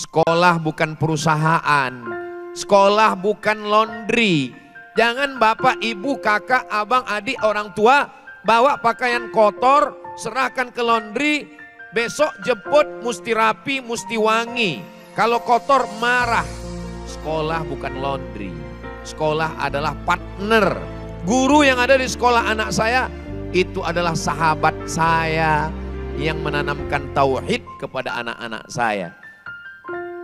Sekolah bukan perusahaan, sekolah bukan laundry. Jangan bapak, ibu, kakak, abang, adik, orang tua bawa pakaian kotor, serahkan ke laundry, besok jemput mesti rapi, mesti wangi. Kalau kotor marah. Sekolah bukan laundry, sekolah adalah partner. Guru yang ada di sekolah anak saya itu adalah sahabat saya yang menanamkan tauhid kepada anak-anak saya.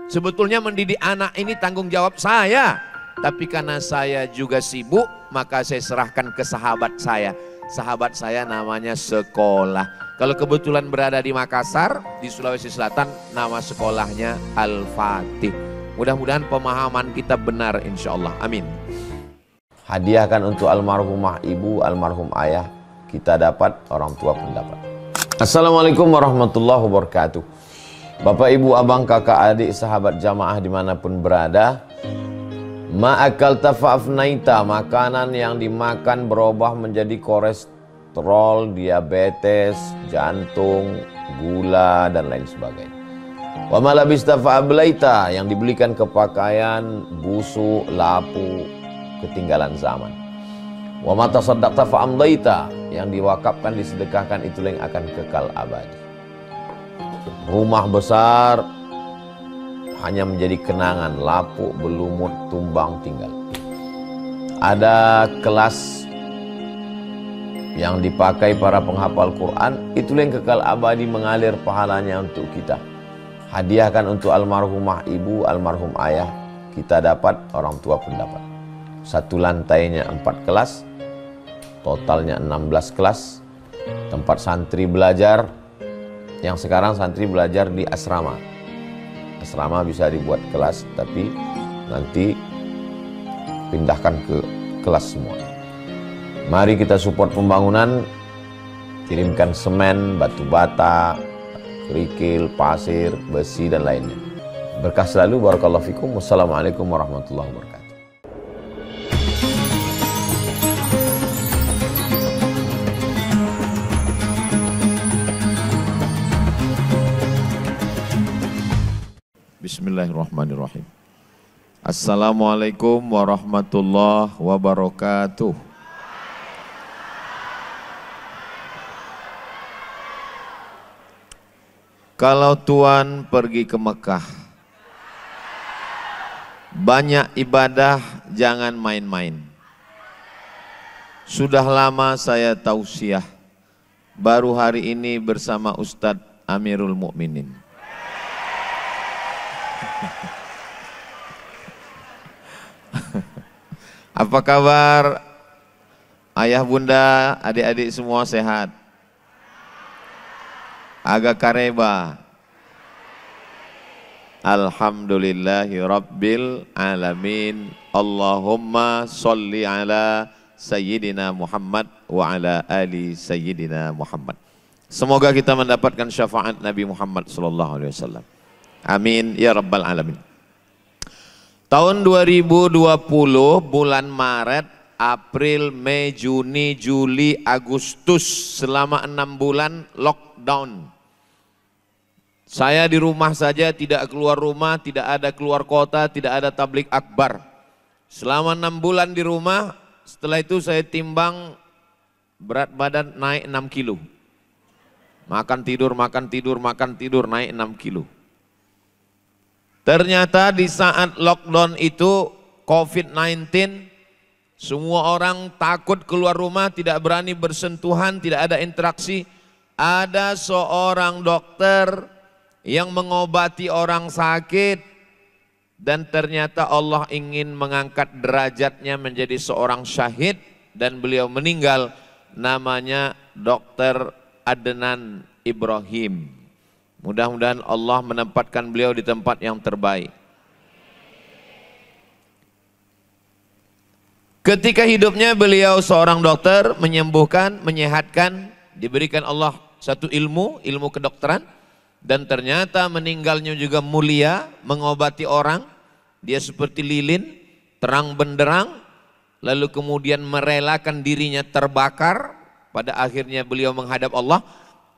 Sebetulnya mendidik anak ini tanggung jawab saya, tapi karena saya juga sibuk, maka saya serahkan ke sahabat saya. Sahabat saya namanya sekolah. Kalau kebetulan berada di Makassar, di Sulawesi Selatan, nama sekolahnya Al-Fatih. Mudah-mudahan pemahaman kita benar insya Allah. Amin. Hadiahkan untuk almarhumah ibu, almarhum ayah, kita dapat, orang tua pun dapat. Assalamualaikum warahmatullahi wabarakatuh. Bapak, ibu, abang, kakak, adik, sahabat jamaah dimanapun berada, ma'akal tafa'afnaita, makanan yang dimakan berubah menjadi kolesterol, diabetes, jantung, gula, dan lain sebagainya. Wa malabista fa'ablaita, yang dibelikan ke pakaian, busuk, lapu, ketinggalan zaman. Wa mata saddaqta fa'amdaita, yang diwakafkan, disedekahkan, itu yang akan kekal abadi. Rumah besar hanya menjadi kenangan, lapuk, berlumut, tumbang, tinggal. Ada kelas yang dipakai para penghafal Quran, itu yang kekal abadi, mengalir pahalanya untuk kita. Hadiahkan untuk almarhumah ibu, almarhum ayah, kita dapat, orang tua pun dapat. Satu lantainya 4 kelas, totalnya 16 kelas, tempat santri belajar. Yang sekarang santri belajar di asrama. Asrama bisa dibuat kelas, tapi nanti pindahkan ke kelas semua. Mari kita support pembangunan, kirimkan semen, batu bata, kerikil, pasir, besi, dan lainnya. Berkah selalu, barakallahu fikum. Wassalamualaikum warahmatullahi wabarakatuh. Bismillahirrahmanirrahim. Assalamualaikum warahmatullahi wabarakatuh. Kalau Tuhan pergi ke Mekah, banyak ibadah, jangan main-main. Sudah lama saya tausiah, baru hari ini bersama Ustadz Amirul Mukminin. Apa kabar ayah bunda, adik-adik semua sehat? Agak kareba. Alhamdulillahi rabbil alamin. Allahumma sholli ala sayyidina Muhammad wa ala ali sayyidina Muhammad. Semoga kita mendapatkan syafaat Nabi Muhammad sallallahu alaihi wasallam. Amin ya rabbal alamin. Tahun 2020 bulan Maret, April, Mei, Juni, Juli, Agustus, selama 6 bulan lockdown. Saya di rumah saja, tidak keluar rumah, tidak ada keluar kota, tidak ada tablik akbar. Selama 6 bulan di rumah, setelah itu saya timbang, berat badan naik 6 kilo. Makan tidur, makan tidur, makan tidur, naik 6 kilo. Ternyata di saat lockdown itu COVID-19, semua orang takut keluar rumah, tidak berani bersentuhan, tidak ada interaksi. Ada seorang dokter yang mengobati orang sakit, dan ternyata Allah ingin mengangkat derajatnya menjadi seorang syahid, dan beliau meninggal. Namanya Dr. Adnan Ibrahim. Mudah-mudahan Allah menempatkan beliau di tempat yang terbaik. Ketika hidupnya beliau seorang dokter, menyembuhkan, menyehatkan, diberikan Allah satu ilmu kedokteran, dan ternyata meninggalnya juga mulia, mengobati orang. Dia seperti lilin, terang benderang, lalu kemudian merelakan dirinya terbakar, pada akhirnya beliau menghadap Allah.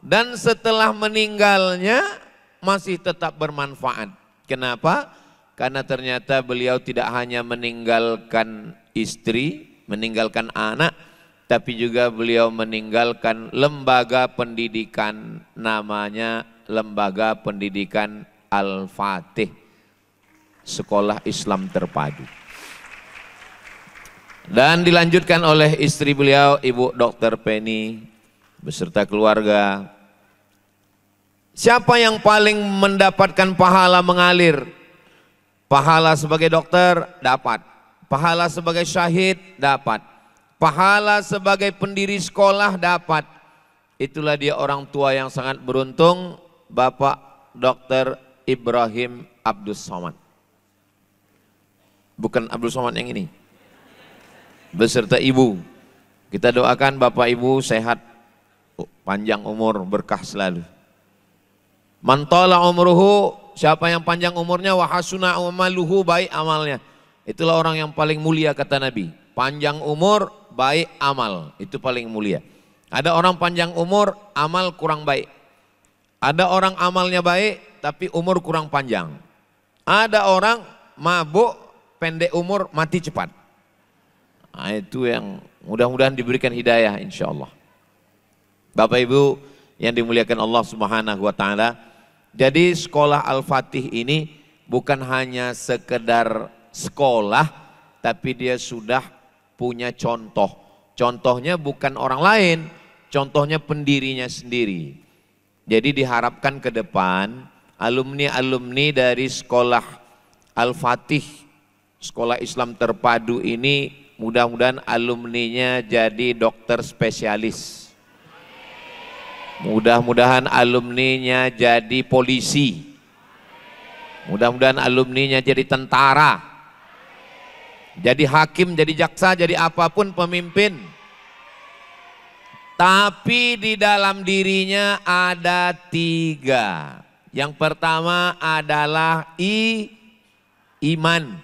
Dan setelah meninggalnya masih tetap bermanfaat. Kenapa? Karena ternyata beliau tidak hanya meninggalkan istri, meninggalkan anak, tapi juga beliau meninggalkan lembaga pendidikan, namanya Lembaga Pendidikan Al-Fatih, Sekolah Islam Terpadu. Dan dilanjutkan oleh istri beliau, Ibu Dr. Penny, beserta keluarga. Siapa yang paling mendapatkan pahala mengalir? Pahala sebagai dokter dapat, pahala sebagai syahid dapat, pahala sebagai pendiri sekolah dapat. Itulah dia orang tua yang sangat beruntung, Bapak Dr. Ibrahim Abdus Somad. Bukan Abdul Somad yang ini, beserta ibu. Kita doakan Bapak Ibu sehat, panjang umur, berkah selalu. Man tala umruhu, siapa yang panjang umurnya, wa hasuna amaluhu, baik amalnya. Itulah orang yang paling mulia kata Nabi. Panjang umur, baik amal, itu paling mulia. Ada orang panjang umur, amal kurang baik. Ada orang amalnya baik, tapi umur kurang panjang. Ada orang mabuk, pendek umur, mati cepat. Nah, itu yang mudah-mudahan diberikan hidayah insya Allah. Bapak Ibu yang dimuliakan Allah Subhanahu wa Ta'ala. Jadi sekolah Al-Fatih ini bukan hanya sekedar sekolah, tapi dia sudah punya contoh. Contohnya bukan orang lain, contohnya pendirinya sendiri. Jadi diharapkan ke depan alumni-alumni dari sekolah Al-Fatih, Sekolah Islam Terpadu ini, mudah-mudahan alumninya jadi dokter spesialis. Mudah-mudahan alumninya jadi polisi. Mudah-mudahan alumninya jadi tentara. Jadi hakim, jadi jaksa, jadi apapun pemimpin. Tapi di dalam dirinya ada 3. Yang pertama adalah iman.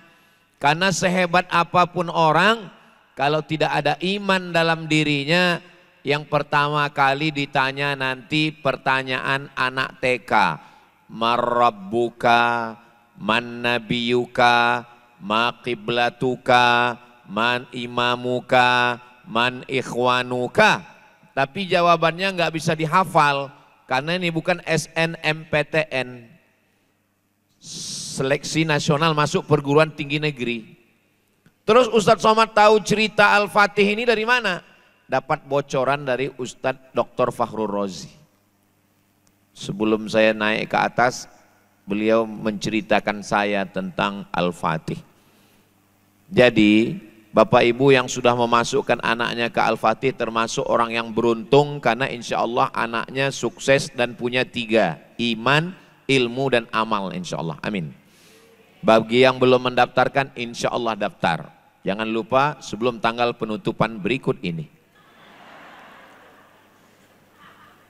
Karena sehebat apapun orang, kalau tidak ada iman dalam dirinya, yang pertama kali ditanya nanti pertanyaan anak TK. Marrabbuka, man nabiyuka, ma qiblatuka, man imamuka, man ikhwanuka. Tapi jawabannya nggak bisa dihafal karena ini bukan SNMPTN. Seleksi nasional masuk perguruan tinggi negeri. Terus Ustadz Somad tahu cerita Al-Fatih ini dari mana? Dapat bocoran dari Ustadz Dr. Fakhrul Razi. Sebelum saya naik ke atas, beliau menceritakan saya tentang Al-Fatih. Jadi Bapak Ibu yang sudah memasukkan anaknya ke Al-Fatih termasuk orang yang beruntung, karena insya Allah anaknya sukses dan punya 3, iman, ilmu dan amal insya Allah, amin. Bagi yang belum mendaftarkan insya Allah daftar. Jangan lupa sebelum tanggal penutupan berikut ini.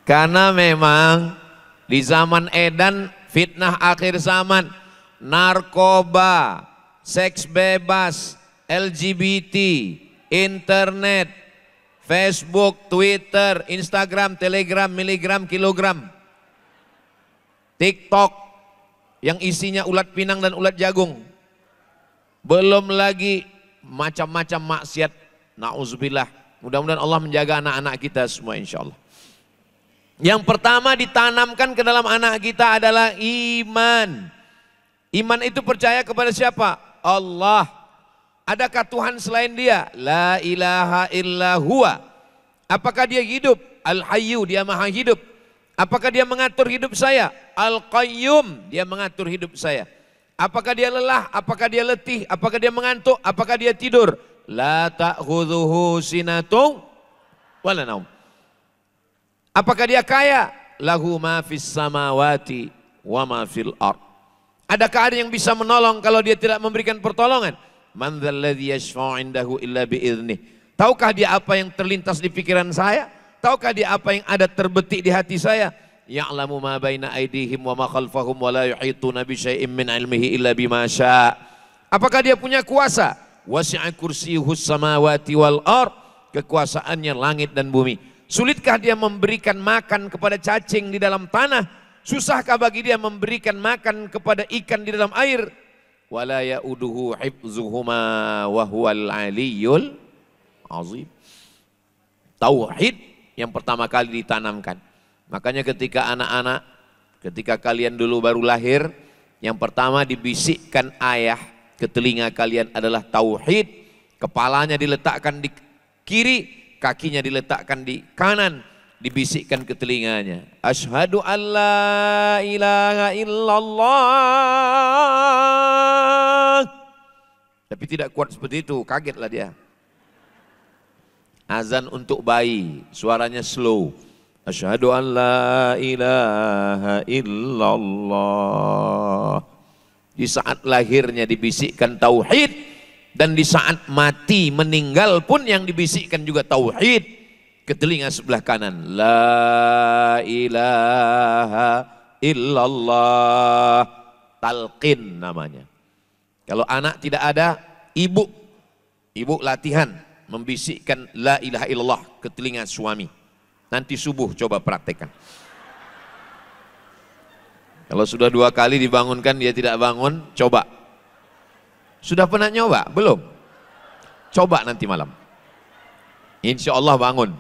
Karena memang di zaman edan, fitnah akhir zaman, narkoba, seks bebas, LGBT, internet, Facebook, Twitter, Instagram, Telegram, miligram, kilogram, TikTok yang isinya ulat pinang dan ulat jagung. Belum lagi macam-macam maksiat, na'udzubillah. Mudah-mudahan Allah menjaga anak-anak kita semua insya Allah. Yang pertama ditanamkan ke dalam anak kita adalah iman. Iman itu percaya kepada siapa? Allah. Adakah Tuhan selain Dia? La ilaha illa huwa. Apakah Dia hidup? Al-Hayyu, Dia maha hidup. Apakah Dia mengatur hidup saya? Al-Qayyum, Dia mengatur hidup saya. Apakah Dia lelah? Apakah Dia letih? Apakah Dia mengantuk? Apakah Dia tidur? La ta'khudhuhu sinatun wala naum. Apakah Dia kaya? Lahu ma fis samawati wa ma fil ard. Adakah ada yang bisa menolong kalau Dia tidak memberikan pertolongan? Man dzalladzi yashfa'u 'indahu illa bi'idzni. Tahukah Dia apa yang terlintas di pikiran saya? Tahukah Dia apa yang ada terbetik di hati saya? Ya'lamu ma baina aydihim wa ma khalfahum wa la yuhituna bi syai'in min 'ilmihi illa bima syaa'. Apakah Dia punya kuasa? Wasi'a kursiyyuhus samawati wal ard. Kekuasaannya langit dan bumi. Sulitkah Dia memberikan makan kepada cacing di dalam tanah? Susahkah bagi dia memberikan makan kepada ikan di dalam air? Wala ya'uduhu hifzuhuma wa huwal aliyyul azim. Tauhid yang pertama kali ditanamkan. Makanya ketika anak-anak, ketika kalian dulu baru lahir, yang pertama dibisikkan ayah ke telinga kalian adalah tauhid. Kepalanya diletakkan di kiri, kakinya diletakkan di kanan, dibisikkan ke telinganya. Asyhadu an la ilaha illallah. Tapi tidak kuat seperti itu, kagetlah dia. Azan untuk bayi, suaranya slow. Asyhadu an la ilaha illallah. Di saat lahirnya dibisikkan tauhid, dan di saat mati meninggal pun yang dibisikkan juga tauhid ke telinga sebelah kanan. La ilaha illallah. Talqin namanya. Kalau anak tidak ada, ibu latihan membisikkan la ilaha illallah ke telinga suami. Nanti subuh coba praktekkan. Kalau sudah 2 kali dibangunkan dia tidak bangun, coba. Sudah pernah nyoba? Belum? Coba nanti malam. Insya Allah bangun.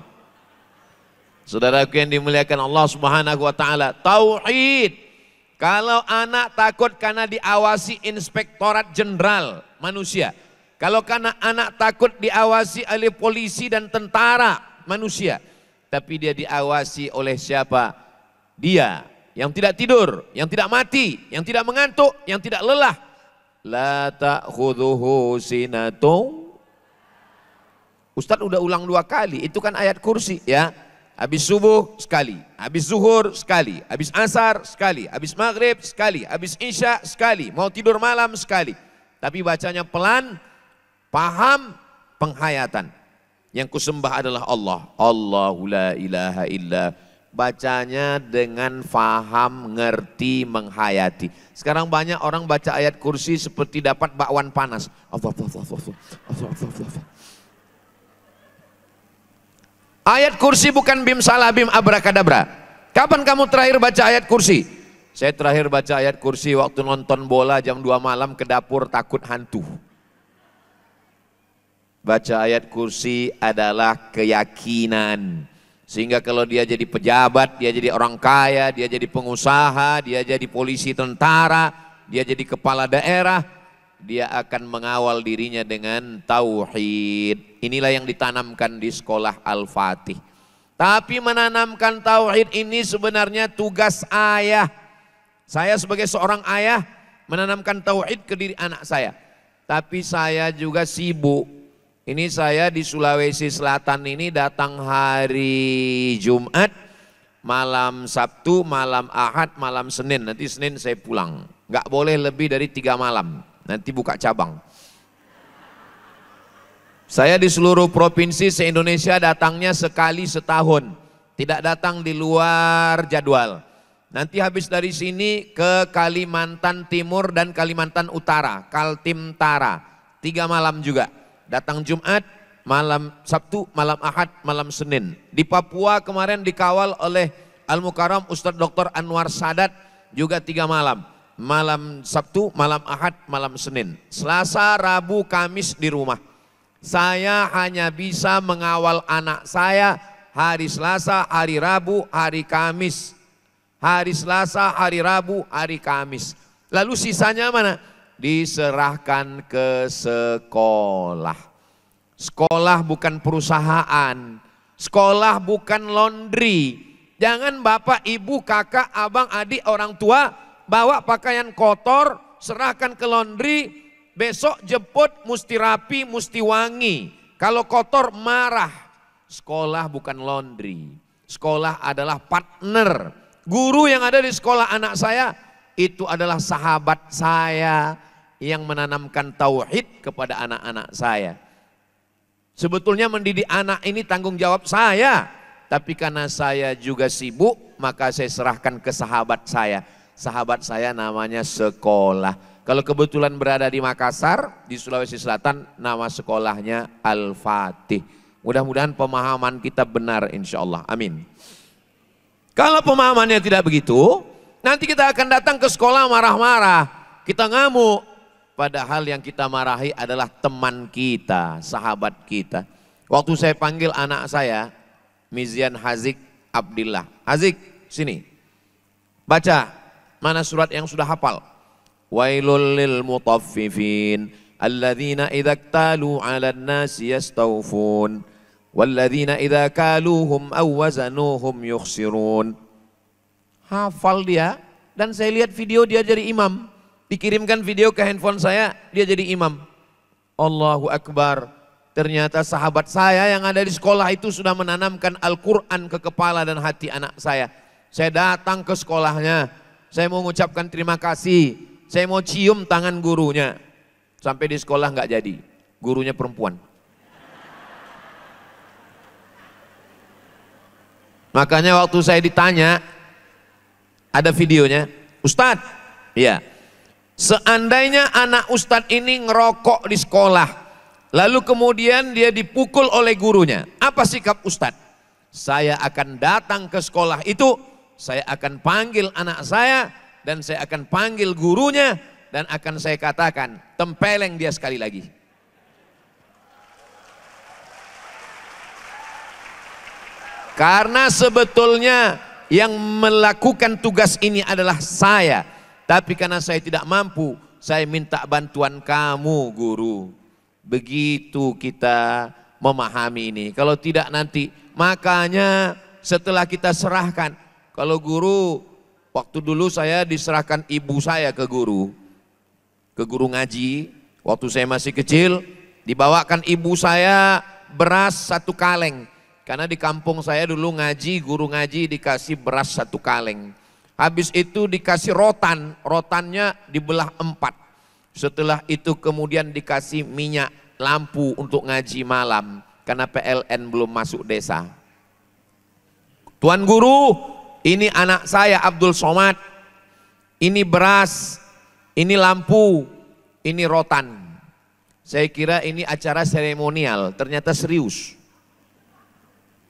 Saudaraku yang dimuliakan Allah Subhanahu wa ta'ala, tauhid. Kalau anak takut karena diawasi Inspektorat Jenderal manusia. Kalau karena anak takut diawasi oleh polisi dan tentara manusia. Tapi dia diawasi oleh siapa? Dia yang tidak tidur, yang tidak mati, yang tidak mengantuk, yang tidak lelah. La ta'khudhuhu sinatun. Ustadz udah ulang 2 kali, itu kan ayat kursi ya. Habis subuh sekali, habis zuhur sekali, habis asar sekali, habis maghrib sekali, habis isya sekali, mau tidur malam sekali. Tapi bacanya pelan, paham, penghayatan. Yang kusembah adalah Allah. Allahu la ilaha illa. Bacanya dengan faham, ngerti, menghayati. Sekarang banyak orang baca ayat kursi seperti dapat bakwan panas. Ayat kursi bukan bim salah bim abrakadabra. Kapan kamu terakhir baca ayat kursi? Saya terakhir baca ayat kursi waktu nonton bola jam 2 malam ke dapur takut hantu. Baca ayat kursi adalah keyakinan. Sehingga kalau dia jadi pejabat, dia jadi orang kaya, dia jadi pengusaha, dia jadi polisi tentara, dia jadi kepala daerah, dia akan mengawal dirinya dengan tauhid. Inilah yang ditanamkan di sekolah Al-Fatih. Tapi menanamkan tauhid ini sebenarnya tugas ayah. Saya sebagai seorang ayah menanamkan tauhid ke diri anak saya. Tapi saya juga sibuk. Ini saya di Sulawesi Selatan ini datang hari Jumat, malam Sabtu, malam Ahad, malam Senin. Nanti Senin saya pulang. Nggak boleh lebih dari 3 malam. Nanti buka cabang. Saya di seluruh provinsi se-Indonesia datangnya sekali setahun. Tidak datang di luar jadwal. Nanti habis dari sini ke Kalimantan Timur dan Kalimantan Utara, Kaltimtara. 3 malam juga. Datang Jumat, malam Sabtu, malam Ahad, malam Senin. Di Papua kemarin dikawal oleh Al-Mukarram Ustadz Dr. Anwar Sadat juga 3 malam. Malam Sabtu, malam Ahad, malam Senin. Selasa, Rabu, Kamis di rumah. Saya hanya bisa mengawal anak saya hari Selasa, hari Rabu, hari Kamis. Hari Selasa, hari Rabu, hari Kamis. Lalu sisanya mana? Diserahkan ke sekolah. Sekolah bukan perusahaan. Sekolah bukan laundry. Jangan bapak, ibu, kakak, abang, adik, orang tua bawa pakaian kotor, serahkan ke laundry, besok jemput mesti rapi, mesti wangi. Kalau kotor marah. Sekolah bukan laundry. Sekolah adalah partner. Guru yang ada di sekolah anak saya itu adalah sahabat saya yang menanamkan tauhid kepada anak-anak saya. Sebetulnya mendidik anak ini tanggung jawab saya, tapi karena saya juga sibuk, maka saya serahkan ke sahabat saya. Sahabat saya namanya sekolah. Kalau kebetulan berada di Makassar, di Sulawesi Selatan, nama sekolahnya Al-Fatih. Mudah-mudahan pemahaman kita benar insya Allah. Amin. Kalau pemahamannya tidak begitu, Nanti kita akan datang ke sekolah marah-marah, kita ngamuk. Padahal yang kita marahi adalah teman kita, sahabat kita. Waktu saya panggil anak saya, Mizian Hazik Abdillah. Hazik, sini. Baca, mana surat yang sudah hafal? Wailul lil mutaffifin, alladzina idza iktalu 'alan nasi yastawfun, walladzina idza kaluhum aw wazanuhum yukhsirun. Hafal dia, dan saya lihat video dia jadi imam. Dikirimkan video ke handphone saya, dia jadi imam. Allahu Akbar. Ternyata sahabat saya yang ada di sekolah itu sudah menanamkan Al-Quran ke kepala dan hati anak saya. Saya datang ke sekolahnya, saya mau mengucapkan terima kasih, saya mau cium tangan gurunya. Sampai di sekolah nggak jadi, gurunya perempuan. Makanya waktu saya ditanya, ada videonya, Ustadz, iya, seandainya anak Ustadz ini ngerokok di sekolah, lalu kemudian dia dipukul oleh gurunya, apa sikap Ustadz? Saya akan datang ke sekolah itu, saya akan panggil anak saya, dan saya akan panggil gurunya, dan akan saya katakan, tempeleng dia sekali lagi. Karena sebetulnya yang melakukan tugas ini adalah saya, tapi karena saya tidak mampu, saya minta bantuan kamu guru. Begitu kita memahami ini. Kalau tidak nanti, makanya setelah kita serahkan, kalau guru, waktu dulu saya diserahkan ibu saya ke guru ngaji, waktu saya masih kecil, dibawakan ibu saya beras 1 kaleng. Karena di kampung saya dulu ngaji, guru ngaji dikasih beras 1 kaleng. Habis itu dikasih rotan, rotannya dibelah 4. Setelah itu kemudian dikasih minyak lampu untuk ngaji malam. Karena PLN belum masuk desa. Tuan guru, ini anak saya Abdul Somad. Ini beras, ini lampu, ini rotan. Saya kira ini acara seremonial, ternyata serius.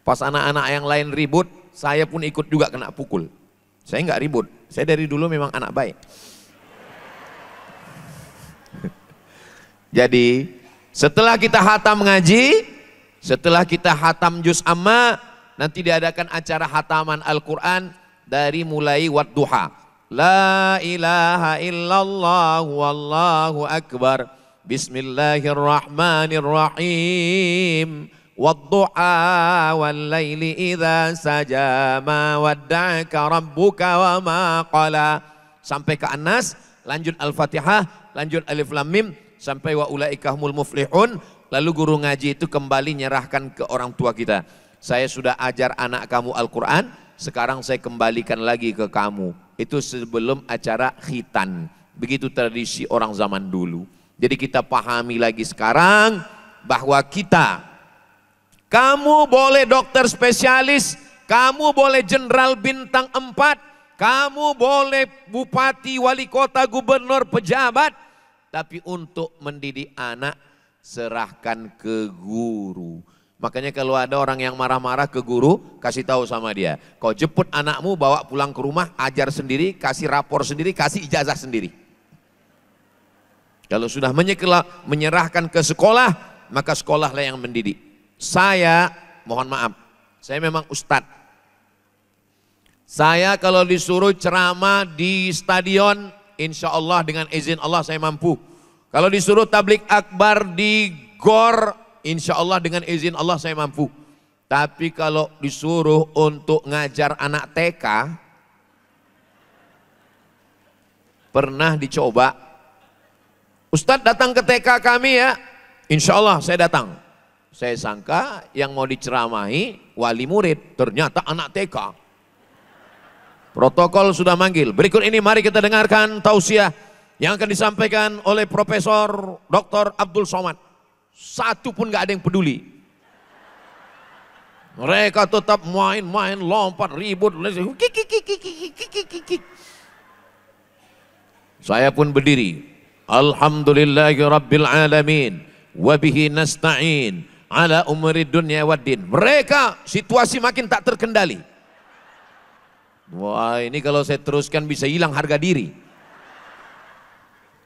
Pas anak-anak yang lain ribut, saya pun ikut juga kena pukul. Saya nggak ribut, saya dari dulu memang anak baik. Jadi setelah kita hatam ngaji, setelah kita hatam juz amma, nanti diadakan acara hataman Al-Quran dari mulai wadduha. La ilaha illallah wallahu akbar, bismillahirrahmanirrahim. Wadduha wal laili idza saja ma wadda'aka rabbuka wa ma qala. Sampai ke An-Nas, lanjut Al-Fatihah, lanjut Alif Lam Mim, sampai wa ulaika humul muflihun. Lalu guru ngaji itu kembali nyerahkan ke orang tua kita. Saya sudah ajar anak kamu Al-Quran, sekarang saya kembalikan lagi ke kamu. Itu sebelum acara khitan. Begitu tradisi orang zaman dulu. Jadi kita pahami lagi sekarang bahwa kita, kamu boleh dokter spesialis, kamu boleh jenderal bintang 4, kamu boleh bupati, wali kota, gubernur, pejabat. Tapi untuk mendidik anak, serahkan ke guru. Makanya kalau ada orang yang marah-marah ke guru, kasih tahu sama dia. Kau jemput anakmu, bawa pulang ke rumah, ajar sendiri, kasih rapor sendiri, kasih ijazah sendiri. Kalau sudah menyerahkan ke sekolah, maka sekolahlah yang mendidik. Saya, mohon maaf, saya memang ustadz. Saya kalau disuruh ceramah di stadion, insya Allah dengan izin Allah saya mampu. Kalau disuruh tablik akbar di gor, insya Allah dengan izin Allah saya mampu. Tapi kalau disuruh untuk ngajar anak TK, pernah dicoba. Ustadz datang ke TK kami ya, insya Allah saya datang. Saya sangka yang mau diceramahi wali murid, ternyata anak TK. Protokol sudah manggil. Berikut ini mari kita dengarkan tausiah yang akan disampaikan oleh Profesor Dr. Abdul Somad. Satu pun gak ada yang peduli. Mereka tetap main-main, lompat, ribut. Saya pun berdiri. Alhamdulillahi Rabbil Alamin. Wabihi nasta'in. Ala umri dunia waddin. Mereka situasi makin tak terkendali. Wah, ini kalau saya teruskan bisa hilang harga diri.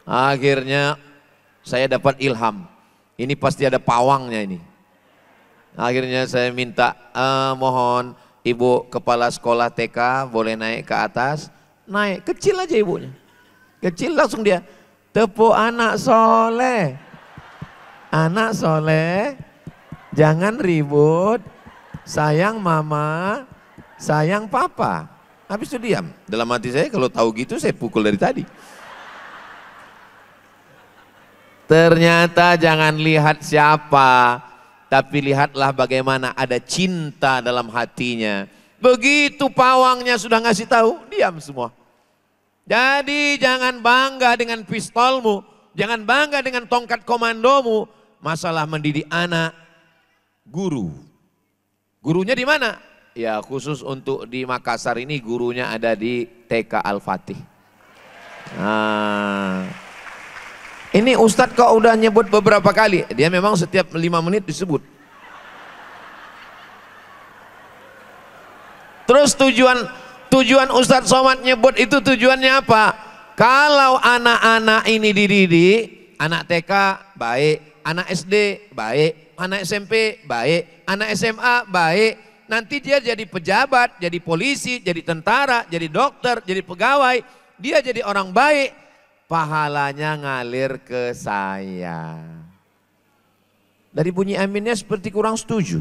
Akhirnya saya dapat ilham. Ini pasti ada pawangnya ini. Akhirnya saya minta, mohon ibu kepala sekolah TK boleh naik ke atas. Naik, kecil aja ibunya. Kecil langsung dia, tepuk anak soleh. Anak soleh, jangan ribut, sayang mama, sayang papa. Habis itu diam. Dalam hati saya kalau tahu gitu saya pukul dari tadi. Ternyata jangan lihat siapa, tapi lihatlah bagaimana ada cinta dalam hatinya. Begitu pawangnya sudah ngasih tahu, diam semua. Jadi jangan bangga dengan pistolmu, jangan bangga dengan tongkat komandomu. Masalah mendidik anak, guru. Gurunya di mana? Ya khusus untuk di Makassar ini gurunya ada di TK Al-Fatih. Nah, ini Ustadz kok udah nyebut beberapa kali. Dia memang setiap 5 menit disebut. Terus tujuan Ustadz Somad nyebut itu tujuannya apa? Kalau anak-anak ini dididik, anak TK baik, anak SD baik, anak SMP baik, anak SMA baik. Nanti dia jadi pejabat, jadi polisi, jadi tentara, jadi dokter, jadi pegawai. Dia jadi orang baik, pahalanya ngalir ke saya. Dari bunyi aminnya seperti kurang setuju.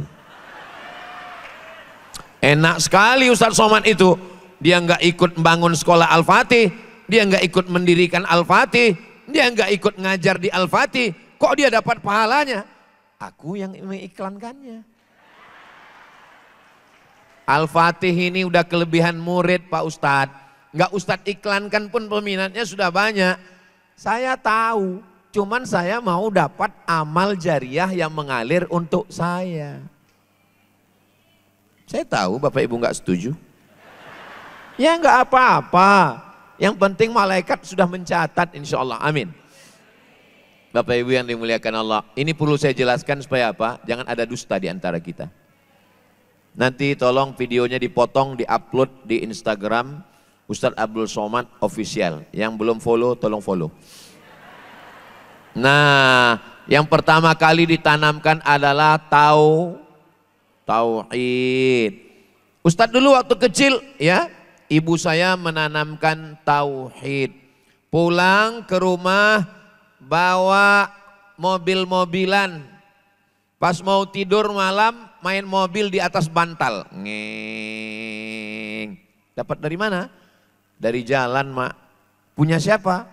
Enak sekali Ustadz Somad itu. Dia nggak ikut membangun sekolah Al-Fatih, dia nggak ikut mendirikan Al-Fatih, dia nggak ikut ngajar di Al-Fatih. Kok dia dapat pahalanya? Aku yang mengiklankannya. Al-Fatih ini udah kelebihan murid Pak Ustadz. Nggak Ustadz iklankan pun peminatnya sudah banyak. Saya tahu, cuman saya mau dapat amal jariah yang mengalir untuk saya. Saya tahu Bapak Ibu nggak setuju. Ya nggak apa-apa. Yang penting malaikat sudah mencatat insya Allah. Amin. Bapak Ibu yang dimuliakan Allah. Ini perlu saya jelaskan supaya apa? Jangan ada dusta di antara kita. Nanti tolong videonya dipotong, diupload di Instagram Ustadz Abdul Somad Official. Yang belum follow, tolong follow. Nah, yang pertama kali ditanamkan adalah tauhid. Ustadz dulu waktu kecil ya, ibu saya menanamkan tauhid. Pulang ke rumah bawa mobil-mobilan. Pas mau tidur malam main mobil di atas bantal. Ngeng. Dapat dari mana? Dari jalan, Mak. Punya siapa?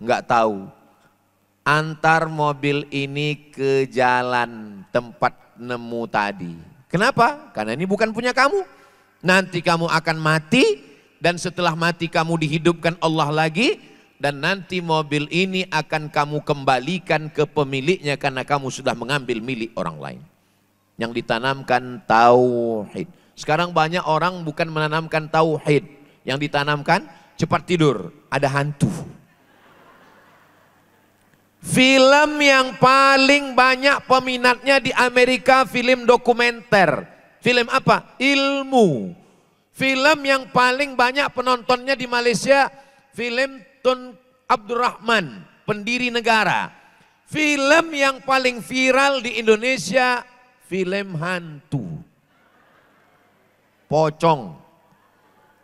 Enggak tahu. Antar mobil ini ke jalan tempat nemu tadi. Kenapa? Karena ini bukan punya kamu. Nanti kamu akan mati dan setelah mati kamu dihidupkan Allah lagi dan nanti mobil ini akan kamu kembalikan ke pemiliknya karena kamu sudah mengambil milik orang lain. Yang ditanamkan tauhid. Sekarang banyak orang bukan menanamkan tauhid, yang ditanamkan cepat tidur, ada hantu. Film yang paling banyak peminatnya di Amerika film dokumenter. Film apa? Ilmu. Film yang paling banyak penontonnya di Malaysia, film Tun Abdurrahman, pendiri negara. Film yang paling viral di Indonesia, film hantu. Pocong,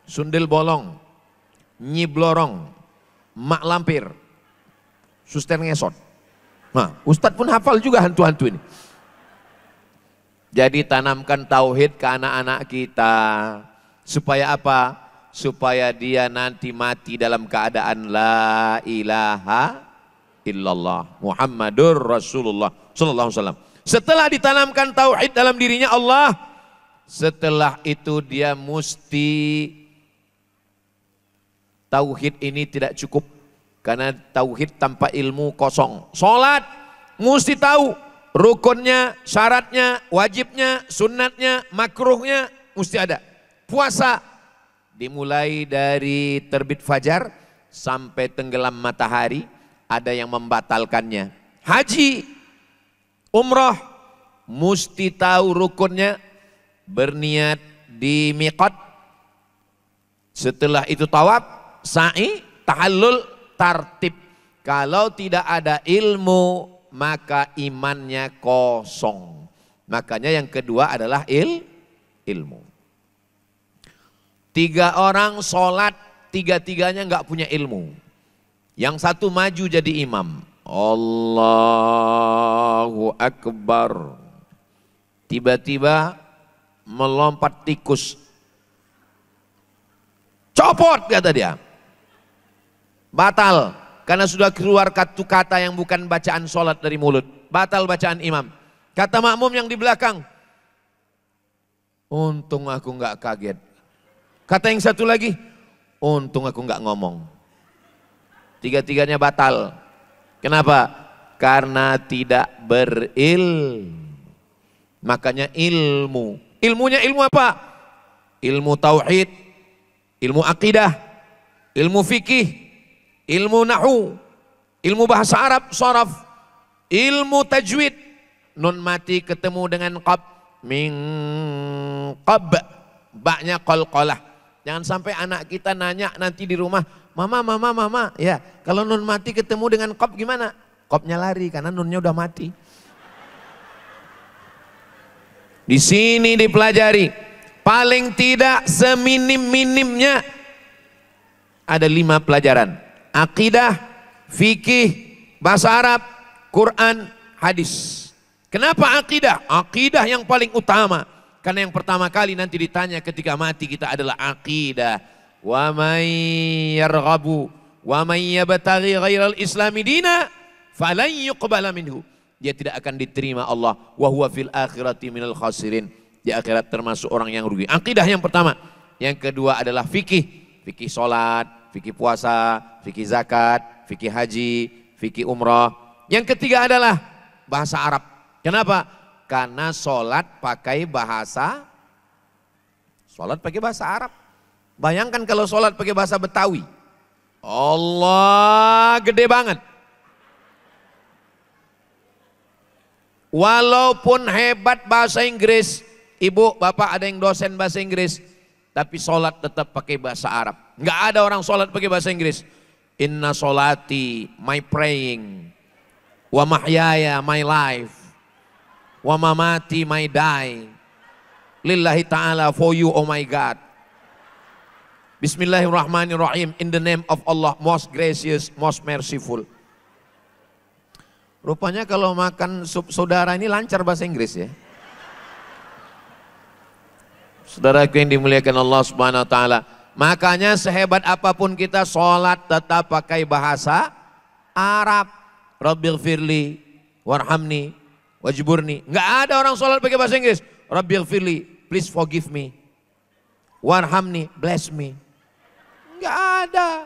sundel bolong, Nyi Blorong, Mak Lampir, Suster Ngesot. Nah, Ustadz pun hafal juga hantu-hantu ini. Jadi tanamkan tauhid ke anak-anak kita. Supaya apa? Supaya dia nanti mati dalam keadaan la ilaha illallah Muhammadur Rasulullah sallallahu alaihi wasallam. Setelah ditanamkan tauhid dalam dirinya Allah, setelah itu dia mesti tauhid ini tidak cukup. Karena tauhid tanpa ilmu kosong. Sholat mesti tahu rukunnya, syaratnya, wajibnya, sunnatnya, makruhnya mesti ada. Puasa dimulai dari terbit fajar sampai tenggelam matahari, ada yang membatalkannya. Haji, umrah mesti tahu rukunnya, berniat di miqat, Setelah itu tawaf, sa'i, tahallul, tartib. Kalau tidak ada ilmu, maka imannya kosong. Makanya yang kedua adalah ilmu. 3 orang sholat, 3-3-nya nggak punya ilmu. Yang satu maju jadi imam. Allahu Akbar. Tiba-tiba melompat tikus. Copot kata dia. Batal. Karena sudah keluar kata yang bukan bacaan sholat dari mulut. Batal bacaan imam. Kata makmum yang di belakang. Untung aku nggak kaget. Kata yang satu lagi. Untung aku nggak ngomong. 3-3-nya batal. Kenapa? Karena tidak Makanya ilmu. Ilmunya ilmu apa? Ilmu tauhid, ilmu akidah, ilmu fikih, ilmu nahu, ilmu bahasa Arab, sharaf, ilmu tajwid. Nun mati ketemu dengan qab, min qab, baknya qalqalah. Jangan sampai anak kita nanya nanti di rumah, mama, ya kalau nun mati ketemu dengan qab gimana? Qabnya lari karena nunnya udah mati. Di sini dipelajari, paling tidak seminim-minimnya ada 5 pelajaran. Akidah, fikih, bahasa Arab, Quran, hadis. Kenapa akidah? Akidah yang paling utama. Karena yang pertama kali nanti ditanya ketika mati kita adalah akidah. Wa may yarghabu wa may yabtaghi ghairal islami dina falan yuqbala minhu. Dia tidak akan diterima Allah. Wa huwa fil akhirati minal khasirin. Di akhirat termasuk orang yang rugi. Akidah yang pertama. Yang kedua adalah fikih. Fikih sholat, fikih puasa, fikih zakat, fikih haji, fikih umrah. Yang ketiga adalah bahasa Arab. Kenapa? Karena sholat pakai bahasa Arab. Bayangkan kalau sholat pakai bahasa Betawi. Allah gede banget. Walaupun hebat bahasa Inggris, ibu, bapak ada yang dosen bahasa Inggris, tapi sholat tetap pakai bahasa Arab. Nggak ada orang sholat pakai bahasa Inggris. Inna sholati, my praying, wa mahyaya, my life, wa mamati, my die, lillahi ta'ala, for you, oh my God. Bismillahirrahmanirrahim, in the name of Allah, most gracious, most merciful. Rupanya kalau makan sup saudara ini lancar bahasa Inggris ya. Saudaraku yang dimuliakan Allah Subhanahu wa taala. Makanya sehebat apapun kita sholat tetap pakai bahasa Arab. Rabbighfirli warhamni wajburni. Enggak ada orang sholat pakai bahasa Inggris. Rabbighfirli, please forgive me. Warhamni, bless me. Enggak ada.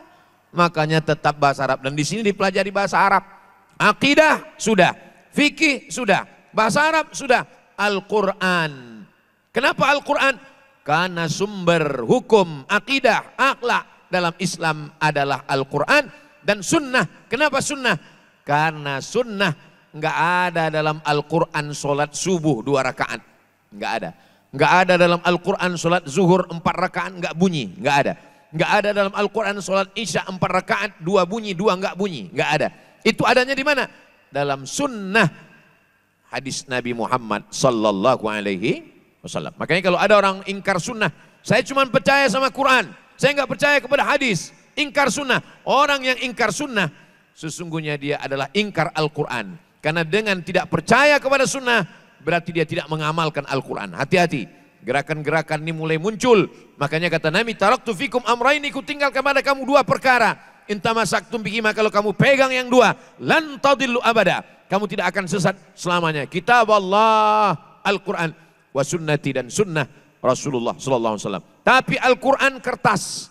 Makanya tetap bahasa Arab, dan di sini dipelajari bahasa Arab. Akidah sudah, fikih sudah, bahasa Arab sudah, Al-Quran. Kenapa Al-Quran? Karena sumber hukum, akidah, akhlak dalam Islam adalah Al-Quran dan sunnah. Kenapa sunnah? Karena sunnah nggak ada dalam Al-Quran sholat subuh 2 rakaat, nggak ada. Nggak ada dalam Al-Quran sholat zuhur 4 rakaat nggak bunyi, nggak ada. Nggak ada dalam Al-Quran sholat isya 4 rakaat 2 bunyi, 2 nggak bunyi, nggak ada. Itu adanya di mana? Dalam sunnah hadis Nabi Muhammad sallallahu alaihi wasallam. Makanya kalau ada orang ingkar sunnah, saya cuma percaya sama Quran, saya nggak percaya kepada hadis, ingkar sunnah. Orang yang ingkar sunnah, sesungguhnya dia adalah ingkar Al-Quran. Karena dengan tidak percaya kepada sunnah, berarti dia tidak mengamalkan Al-Quran. Hati-hati, gerakan-gerakan ini mulai muncul. Makanya kata Nabi, taraktu fikum amraini, ku tinggal kepada kamu 2 perkara. Intamasaktum bihima, kalau kamu pegang yang 2, lan tadillu abada, kamu tidak akan sesat selamanya. Kitab Allah, Al-Quran, wa sunnati, dan sunnah Rasulullah sallallahu alaihi wasallam. Tapi Al-Quran kertas,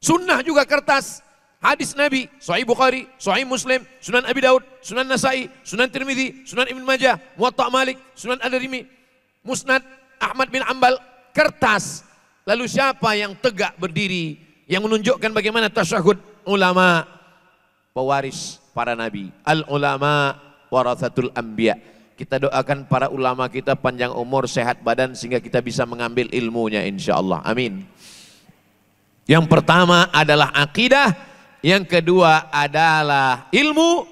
sunnah juga kertas. Hadis Nabi, Sahih Bukhari, Sahih Muslim, Sunan Abi Daud, Sunan Nasai, Sunan Tirmidzi, Sunan Ibn Majah, Muwatta Malik, Sunan Ad-Darimi, Musnad Ahmad bin Ambal, kertas. Lalu siapa yang tegak berdiri, yang menunjukkan bagaimana tasyahud? Ulama, pewaris para nabi. Al-ulama warathatul anbiya. Kita doakan para ulama kita panjang umur, sehat badan, sehingga kita bisa mengambil ilmunya insyaallah. Amin. Yang pertama adalah akidah, yang kedua adalah ilmu.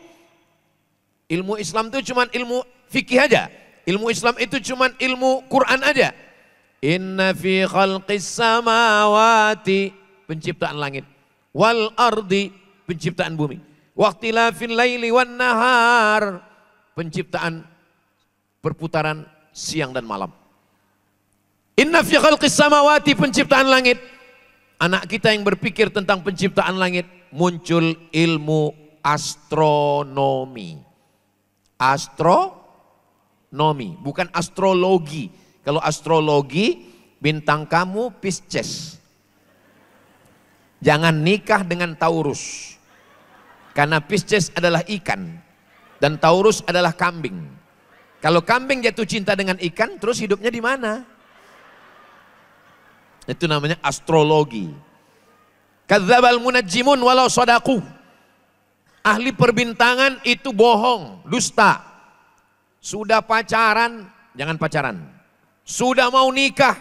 Ilmu Islam itu cuma ilmu fikih aja. Ilmu Islam itu cuma ilmu Quran aja. Inna fi khalqis samawati, penciptaan langit, wal ardi, penciptaan bumi, waqtilafil laili wan nahar, penciptaan perputaran siang dan malam. Inna fi khalqis samawati, penciptaan langit. Anak kita yang berpikir tentang penciptaan langit, muncul ilmu astronomi. Astronomi, bukan astrologi. Kalau astrologi, bintang kamu Pisces. Jangan nikah dengan Taurus. Karena Pisces adalah ikan dan Taurus adalah kambing. Kalau kambing jatuh cinta dengan ikan, terus hidupnya di mana? Itu namanya astrologi. Kadzdzabal munajjimun walau shadaqu. Ahli perbintangan itu bohong, dusta. Sudah pacaran, jangan pacaran. Sudah mau nikah,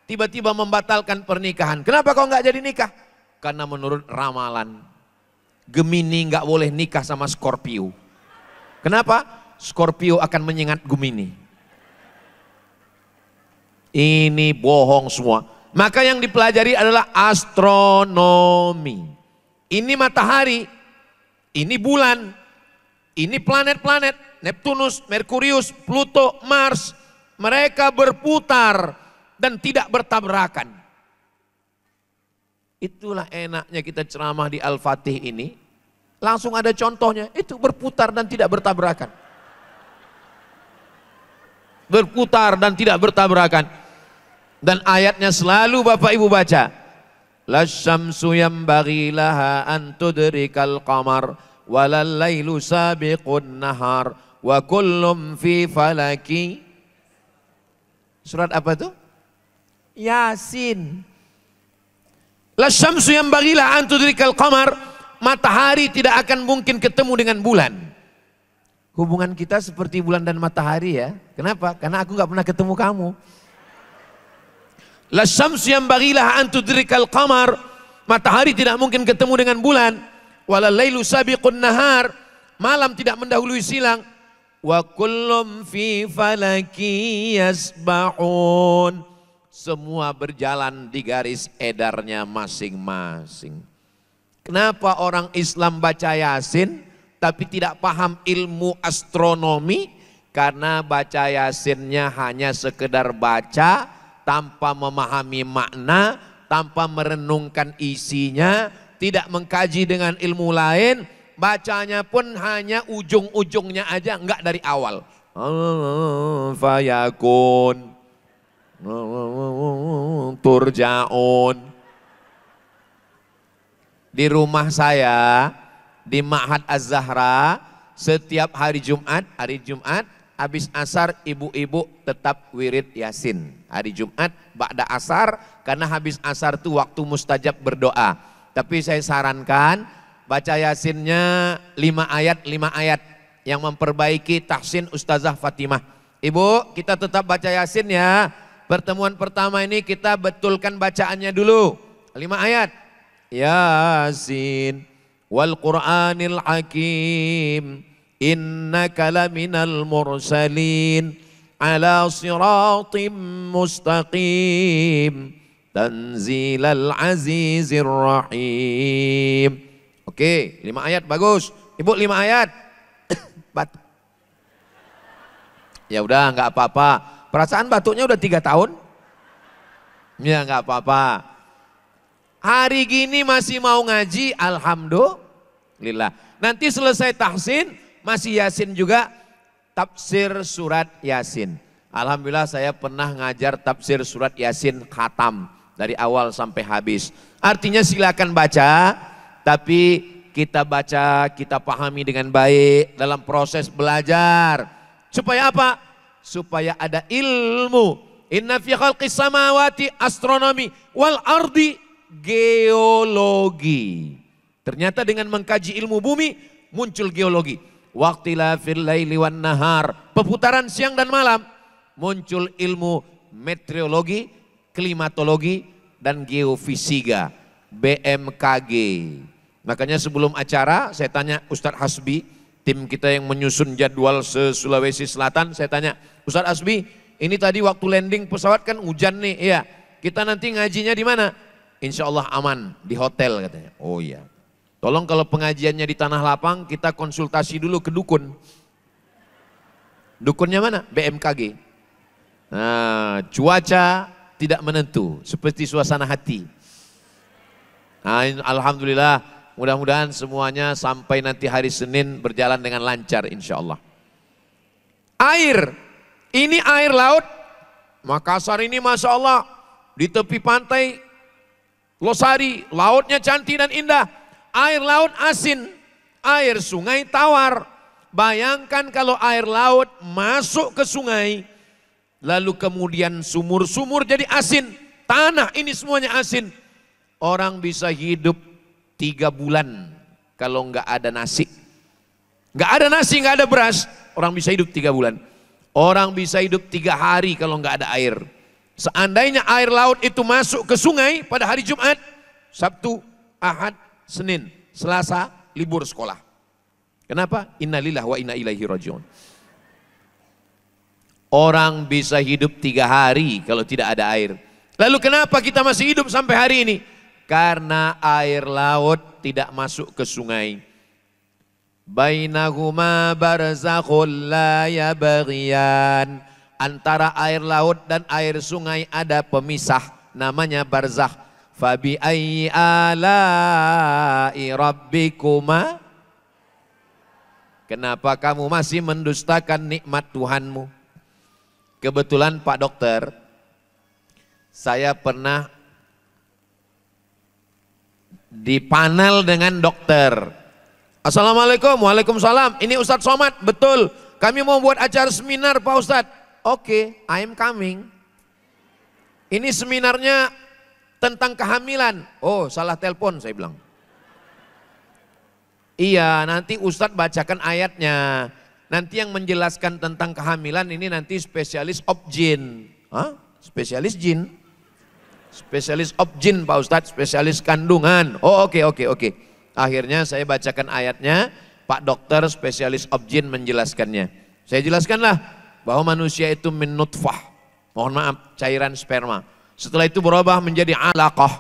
tiba-tiba membatalkan pernikahan. Kenapa kau nggak jadi nikah? Karena menurut ramalan, Gemini nggak boleh nikah sama Scorpio. Kenapa? Scorpio akan menyengat Gemini. Ini bohong semua. Maka yang dipelajari adalah astronomi. Ini matahari, ini bulan, ini planet-planet, Neptunus, Merkurius, Pluto, Mars. Mereka berputar dan tidak bertabrakan. Itulah enaknya kita ceramah di Al-Fatih ini. Langsung ada contohnya, itu berputar dan tidak bertabrakan. Berputar dan tidak bertabrakan. Dan ayatnya selalu Bapak Ibu baca. Lasyamsu yambaghi laha an tudrikal qamar walal lailu sabiqun nahar wa kullum fi falaki. Surat apa itu? Yasin. Lasyamsu yambaghi laha an tudrikal qamar. Matahari tidak akan mungkin ketemu dengan bulan. Hubungan kita seperti bulan dan matahari ya. Kenapa? Karena aku gak pernah ketemu kamu. La syamsu yanbaghi laha an tudrikal qamar. Matahari tidak mungkin ketemu dengan bulan. Walal lailu sabiqun nahar. Malam tidak mendahului siang. Wa kullum fi falaki yasbahun. Semua berjalan di garis edarnya masing-masing. Kenapa orang Islam baca Yasin tapi tidak paham ilmu astronomi? Karena baca Yasinnya hanya sekedar baca tanpa memahami makna, tanpa merenungkan isinya, tidak mengkaji dengan ilmu lain, bacanya pun hanya ujung-ujungnya aja, enggak dari awal. Fayakun, turjaun. Di rumah saya, di Ma'had Az-Zahra, setiap hari Jumat, habis asar ibu-ibu tetap wirid Yasin. Hari Jumat ba'da asar, karena habis asar itu waktu mustajab berdoa. Tapi saya sarankan baca Yasinnya 5 ayat yang memperbaiki tahsin Ustazah Fatimah. Ibu, kita tetap baca Yasin ya. Pertemuan pertama ini kita betulkan bacaannya dulu. 5 ayat. Yasin wal Qur'anil Hakim. Innaka laminal mursalin ala siratim mustaqim tanzilal azizir rahim. Oke, 5 ayat bagus. Ibu 5 ayat. Ya udah nggak apa-apa. Perasaan batuknya udah 3 tahun. Ya nggak apa-apa. Hari gini masih mau ngaji, alhamdulillah. Nanti selesai tahsin, masih Yasin juga, tafsir surat Yasin. Alhamdulillah saya pernah ngajar tafsir surat Yasin khatam dari awal sampai habis. Artinya silakan baca, tapi kita baca, kita pahami dengan baik dalam proses belajar. Supaya apa? Supaya ada ilmu. Inna fi khalqis samawati astronomi wal ardi geologi. Ternyata dengan mengkaji ilmu bumi muncul geologi. Waqtilafil laili wan nahar, perputaran siang dan malam, muncul ilmu meteorologi, klimatologi dan geofisika. BMKG. Makanya sebelum acara saya tanya Ustadz Hasbi, tim kita yang menyusun jadwal se-Sulawesi Selatan, saya tanya, Ustadz Hasbi, ini tadi waktu landing pesawat kan hujan nih, iya. Kita nanti ngajinya di mana? Insya Allah aman, di hotel katanya. Oh iya. Tolong kalau pengajiannya di Tanah Lapang, kita konsultasi dulu ke dukun. Dukunnya mana? BMKG. Nah, cuaca tidak menentu, seperti suasana hati. Nah, alhamdulillah, mudah-mudahan semuanya sampai nanti hari Senin berjalan dengan lancar insya Allah. Air, ini air laut, Makassar ini Masya Allah, di tepi pantai Losari, lautnya cantik dan indah. Air laut asin, air sungai tawar. Bayangkan kalau air laut masuk ke sungai, lalu kemudian sumur-sumur jadi asin, tanah ini semuanya asin. Orang bisa hidup 3 bulan kalau nggak ada nasi. Nggak ada nasi, nggak ada beras, orang bisa hidup 3 bulan. Orang bisa hidup 3 hari kalau nggak ada air. Seandainya air laut itu masuk ke sungai pada hari Jumat, Sabtu, Ahad, Senin, Selasa, libur sekolah. Kenapa? Innalillahi wa inna ilaihi rajiun. Orang bisa hidup 3 hari kalau tidak ada air. Lalu kenapa kita masih hidup sampai hari ini? Karena air laut tidak masuk ke sungai. Bainahuma barzakhul la yabghiyan. Antara air laut dan air sungai ada pemisah, namanya barzakh. Fabi ayyi ala'i rabbikuma. Kenapa kamu masih mendustakan nikmat Tuhanmu? Kebetulan Pak Dokter, saya pernah dipanel dengan dokter. Assalamualaikum, waalaikumsalam. Ini Ustadz Somad, betul. Kami mau buat acara seminar Pak Ustadz. Oke, I am coming. Ini seminarnya tentang kehamilan. Oh, salah telepon saya bilang. Iya, nanti Ustadz bacakan ayatnya. Nanti yang menjelaskan tentang kehamilan ini nanti spesialis obgyn. Hah? Spesialis jin? Spesialis obgyn Pak Ustadz, spesialis kandungan. Oh oke. Akhirnya saya bacakan ayatnya, Pak Dokter spesialis obgyn menjelaskannya. Saya jelaskanlah bahwa manusia itu min nutfah, mohon maaf, cairan sperma. Setelah itu berubah menjadi alaqah,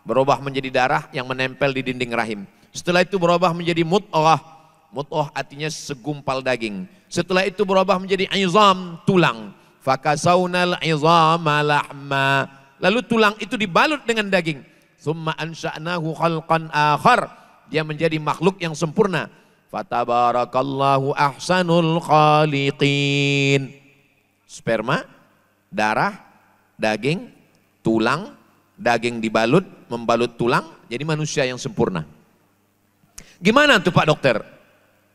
berubah menjadi darah yang menempel di dinding rahim. Setelah itu berubah menjadi mudghah, mudghah artinya segumpal daging. Setelah itu berubah menjadi izam, tulang. Fakasaunal izama lahma. Lalu tulang itu dibalut dengan daging. Tsumma ansha'nahu khalqan akhar. Dia menjadi makhluk yang sempurna. Fatabarakallahu ahsanul khaliqin. Sperma, darah, daging, tulang, daging dibalut, membalut tulang, jadi manusia yang sempurna. Gimana tuh Pak Dokter?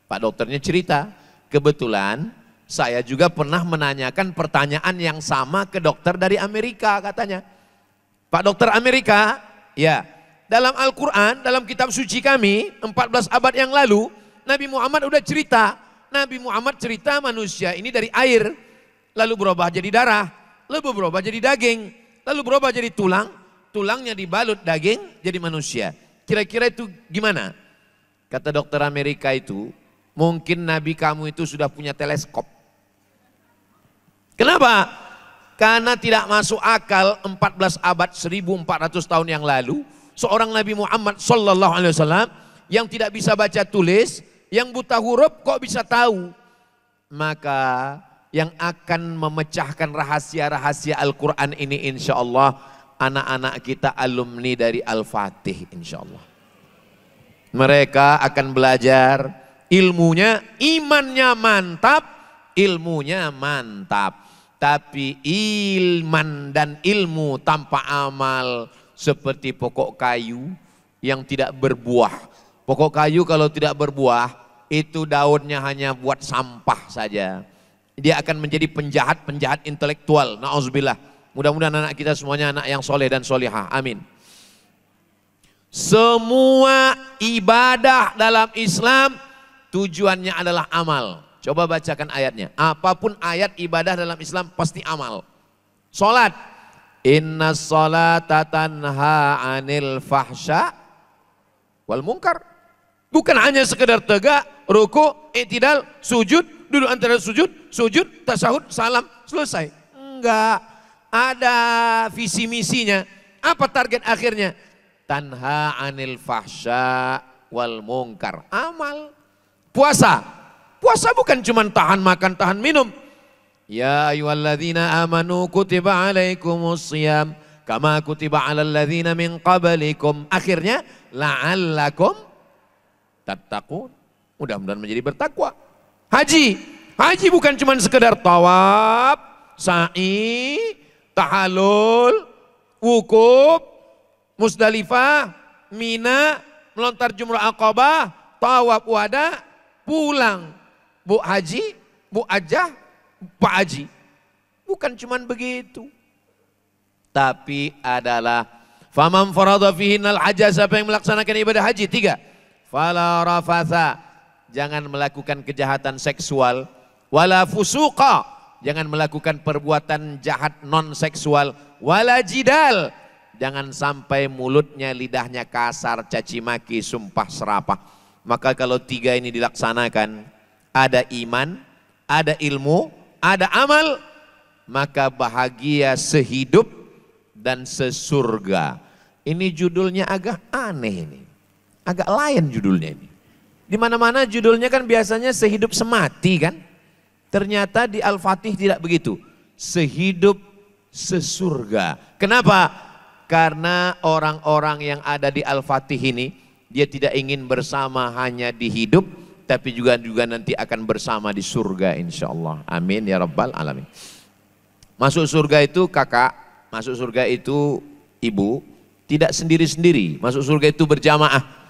Pak Dokternya cerita, kebetulan saya juga pernah menanyakan pertanyaan yang sama ke dokter dari Amerika katanya. Pak Dokter Amerika, ya, dalam Al-Quran, dalam kitab suci kami, 14 abad yang lalu, Nabi Muhammad udah cerita. Nabi Muhammad cerita manusia ini dari air, lalu berubah jadi darah, lalu berubah jadi daging, lalu berubah jadi tulang, tulangnya dibalut daging jadi manusia. Kira-kira itu gimana? Kata dokter Amerika itu, mungkin Nabi kamu itu sudah punya teleskop. Kenapa? Karena tidak masuk akal 14 abad 1400 tahun yang lalu, seorang Nabi Muhammad sallallahu alaihi wasallam yang tidak bisa baca tulis, yang buta huruf kok bisa tahu? Maka yang akan memecahkan rahasia-rahasia Al-Quran ini insya Allah anak-anak kita alumni dari Al-Fatih insya Allah. Mereka akan belajar ilmunya, imannya mantap, ilmunya mantap. Tapi ilman dan ilmu tanpa amal seperti pokok kayu yang tidak berbuah. Pokok kayu kalau tidak berbuah, itu daunnya hanya buat sampah saja. Dia akan menjadi penjahat-penjahat intelektual. Na'udzubillah. Mudah-mudahan anak kita semuanya anak yang soleh dan solihah. Amin. Semua ibadah dalam Islam tujuannya adalah amal. Coba bacakan ayatnya. Apapun ayat ibadah dalam Islam pasti amal. Salat Inna sholata tanha anil fahsya wal munkar. Bukan hanya sekedar tegak, ruku, i'tidal, sujud, duduk antara sujud, tasyahud, salam, selesai. Enggak, ada visi misinya. Apa target akhirnya? Tanha anil fahsya wal munkar. Amal. Puasa. Puasa bukan cuma tahan makan, tahan minum. Ya ayyuhalladzina amanu kutiba alaikumus shiyam kama kutiba alal ladzina min qablikum. Akhirnya la'allakum tattaqun. Mudah-mudahan menjadi bertakwa. Haji. Haji bukan cuma sekedar tawaf, sa'i, tahallul, wukuf, Musdalifah, Mina, melontar jumrah Aqabah, tawaf wada, pulang. Bu haji, bu ajah, pak haji. Bukan cuma begitu. Tapi adalah faman farada fihinnal hajja, siapa yang melaksanakan ibadah haji? 3. Fala rafatha, jangan melakukan kejahatan seksual. Wala fusuqa, jangan melakukan perbuatan jahat non seksual. Wala jidal, jangan sampai mulutnya, lidahnya kasar, caci maki, sumpah serapah. Maka kalau 3 ini dilaksanakan, ada iman, ada ilmu, ada amal, maka bahagia sehidup dan sesurga. Ini judulnya agak aneh ini. Agak lain judulnya ini. Di mana-mana judulnya kan biasanya sehidup semati kan. Ternyata di Al-Fatih tidak begitu. Sehidup sesurga. Kenapa? Karena orang-orang yang ada di Al-Fatih ini, dia tidak ingin bersama hanya di hidup, tapi juga nanti akan bersama di surga insya Allah. Amin ya rabbal alamin. Masuk surga itu kakak, masuk surga itu ibu, tidak sendiri-sendiri. Masuk surga itu berjamaah.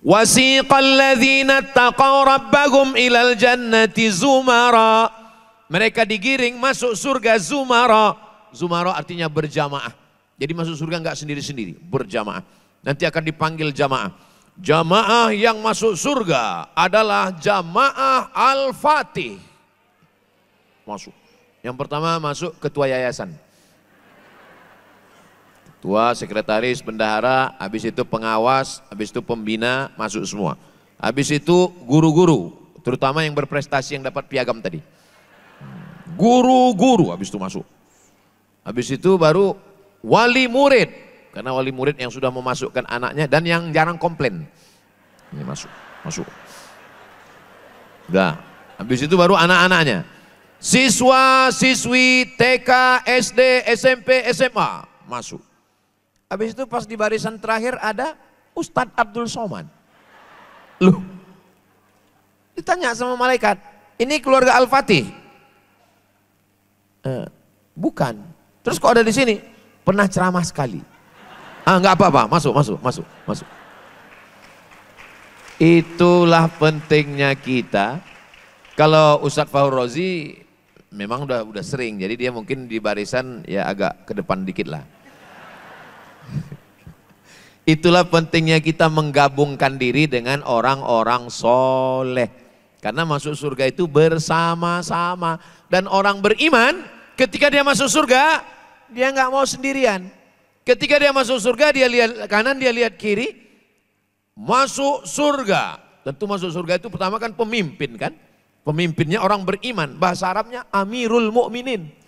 Wasiqal ladzina taqaw rabbahum ilal jannati zumara. Mereka digiring masuk surga zumara. Zumara artinya berjamaah. Jadi masuk surga enggak sendiri-sendiri, berjamaah. Nanti akan dipanggil jamaah. Jamaah yang masuk surga adalah jamaah Al-Fatih. Masuk. Yang pertama masuk ketua yayasan. Ketua, sekretaris, bendahara, habis itu pengawas, habis itu pembina, masuk semua. Habis itu guru-guru, terutama yang berprestasi yang dapat piagam tadi. Guru-guru habis itu masuk. Habis itu baru wali murid, karena wali murid yang sudah memasukkan anaknya dan yang jarang komplain. Ini masuk. Udah, habis itu baru anak-anaknya. Siswa, siswi, TK, SD, SMP, SMA, masuk. Habis itu pas di barisan terakhir ada Ustadz Abdul Somad. Loh, ditanya sama malaikat, ini keluarga Al-Fatih? Bukan. Terus kok ada di sini? Pernah ceramah sekali. Enggak apa-apa, masuk. Itulah pentingnya kita. Kalau Ustadz Fahur Rozi memang udah sering, jadi dia mungkin di barisan ya agak ke depan dikit lah. Itulah pentingnya kita menggabungkan diri dengan orang-orang soleh. Karena masuk surga itu bersama-sama. Dan orang beriman ketika dia masuk surga, dia nggak mau sendirian. Ketika dia masuk surga, dia lihat kanan, dia lihat kiri. Masuk surga. Tentu masuk surga itu pertama kan pemimpin kan. Pemimpinnya orang beriman. Bahasa Arabnya Amirul Mukminin.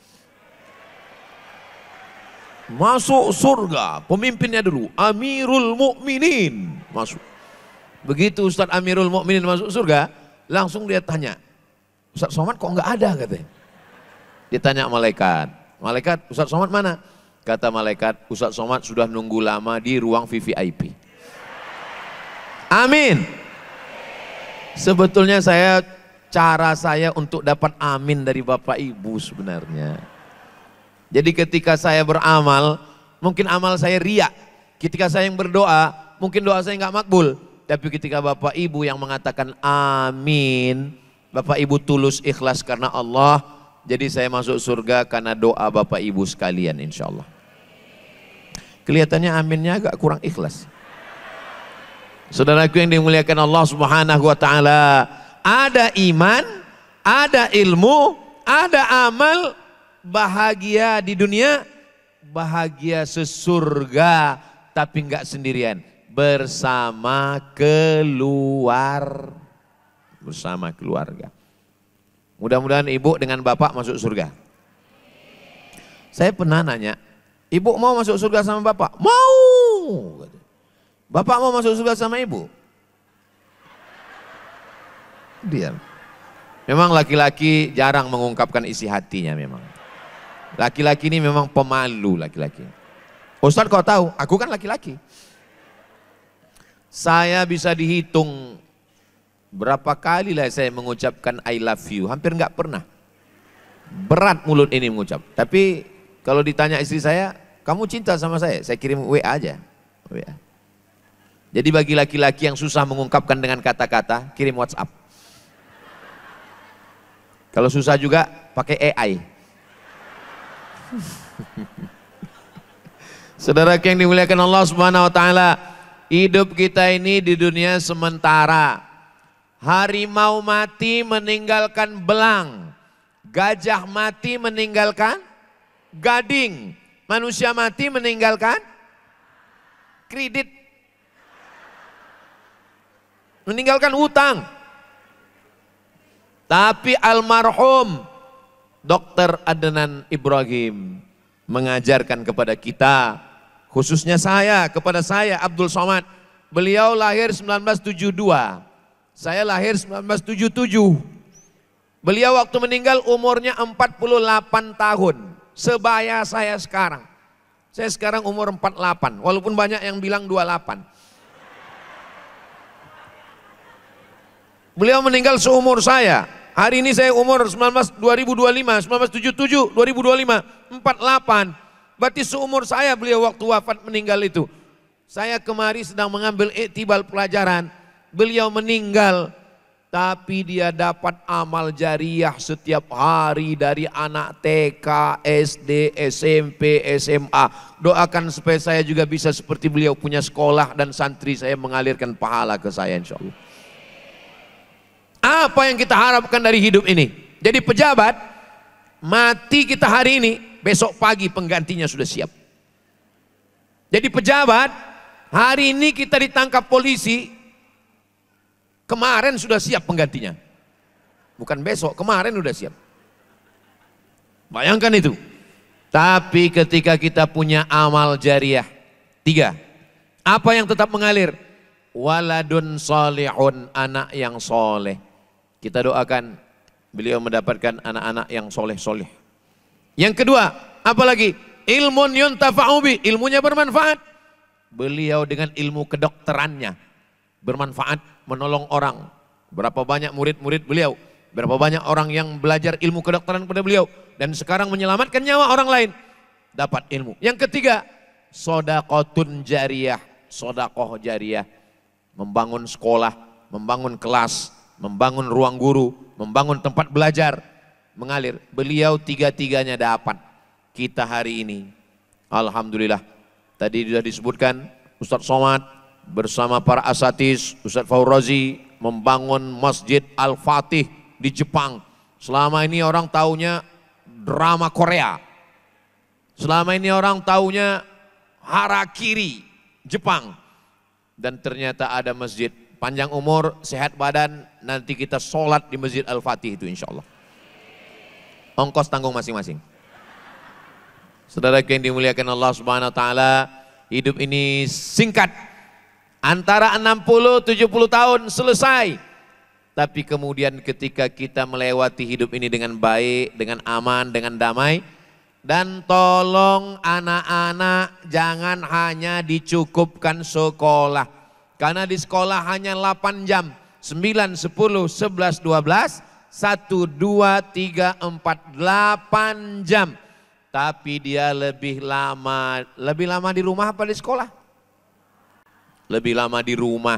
Masuk surga, pemimpinnya dulu Amirul Mukminin masuk. Begitu Ustadz Amirul Mukminin masuk surga, langsung dia tanya, Ustadz Somad kok nggak ada katanya. Dia tanya malaikat, Ustadz Somad mana? Kata malaikat, Ustadz Somad sudah nunggu lama di ruang VVIP. Amin. Sebetulnya cara saya untuk dapat amin dari Bapak Ibu sebenarnya. Jadi ketika saya beramal, mungkin amal saya riak. Ketika saya yang berdoa, mungkin doa saya nggak makbul. Tapi ketika Bapak Ibu yang mengatakan amin, Bapak Ibu tulus ikhlas karena Allah, jadi saya masuk surga karena doa Bapak Ibu sekalian insya Allah. Kelihatannya aminnya agak kurang ikhlas. Saudaraku yang dimuliakan Allah Subhanahu wa taala, ada iman, ada ilmu, ada amal, bahagia di dunia, bahagia sesurga, tapi enggak sendirian, bersama bersama keluarga. Mudah-mudahan ibu dengan bapak masuk surga. Saya pernah nanya, ibu mau masuk surga sama bapak? Mau. Bapak mau masuk surga sama ibu? Diam. Memang laki-laki jarang mengungkapkan isi hatinya memang. Laki-laki ini memang pemalu laki-laki. Ustaz kau tahu, aku kan laki-laki. Saya bisa dihitung berapa kali lah saya mengucapkan I love you, hampir nggak pernah. Berat mulut ini mengucap. Tapi kalau ditanya istri saya, kamu cinta sama saya kirim WA aja. WA. Jadi bagi laki-laki yang susah mengungkapkan dengan kata-kata, kirim WhatsApp. Kalau susah juga pakai AI. Saudara yang dimuliakan Allah Subhanahu wa taala, hidup kita ini di dunia sementara. Harimau mati meninggalkan belang, gajah mati meninggalkan gading, manusia mati meninggalkan kredit, meninggalkan hutang. Tapi almarhum Dr. Adnan Ibrahim mengajarkan kepada kita, khususnya kepada saya Abdul Somad. Beliau lahir 1972, saya lahir 1977. Beliau waktu meninggal umurnya 48 tahun, sebaya saya sekarang. Saya sekarang umur 48, walaupun banyak yang bilang 28. Beliau meninggal seumur saya. Hari ini saya umur 2025, 1977, 2025, 48. Berarti seumur saya beliau waktu wafat meninggal itu. Saya kemari sedang mengambil iktibal pelajaran. Beliau meninggal, tapi dia dapat amal jariah setiap hari dari anak TK, SD, SMP, SMA. Doakan supaya saya juga bisa seperti beliau, punya sekolah dan santri saya mengalirkan pahala ke saya insya Allah. Apa yang kita harapkan dari hidup ini? Jadi pejabat, mati kita hari ini, besok pagi penggantinya sudah siap. Jadi pejabat, hari ini kita ditangkap polisi, kemarin sudah siap penggantinya. Bukan besok, kemarin sudah siap. Bayangkan itu. Tapi ketika kita punya amal jariah, 3. Apa yang tetap mengalir? Waladun solihun, anak yang soleh. Kita doakan beliau mendapatkan anak-anak yang soleh-soleh. Yang kedua, apalagi? Ilmun yuntafa'u bi, ilmunya bermanfaat. Beliau dengan ilmu kedokterannya bermanfaat, menolong orang. Berapa banyak murid-murid beliau, berapa banyak orang yang belajar ilmu kedokteran pada beliau. Dan sekarang menyelamatkan nyawa orang lain, dapat ilmu. Yang ketiga, sodaqotun jariyah, sodakoh jariyah. Membangun sekolah, membangun kelas, membangun ruang guru, membangun tempat belajar, mengalir. Beliau tiga-tiganya dapat. Kita hari ini, alhamdulillah, tadi sudah disebutkan Ustadz Somad bersama para asatiz, Ustadz Faurozi membangun Masjid Al-Fatih di Jepang. Selama ini orang taunya drama Korea. Selama ini orang taunya harakiri Jepang. Dan ternyata ada masjid. Panjang umur, sehat badan, nanti kita sholat di Masjid Al-Fatih itu insya Allah. Ongkos tanggung masing-masing. Saudara yang dimuliakan Allah Subhanahu wa taala, hidup ini singkat. Antara 60-70 tahun selesai. Tapi kemudian ketika kita melewati hidup ini dengan baik, dengan aman, dengan damai. Dan tolong anak-anak jangan hanya dicukupkan sekolah. Karena di sekolah hanya 8 jam, 9, 10, 11, 12, 1, 2, 3, 4, 8 jam. Tapi dia lebih lama di rumah apa di sekolah? Lebih lama di rumah.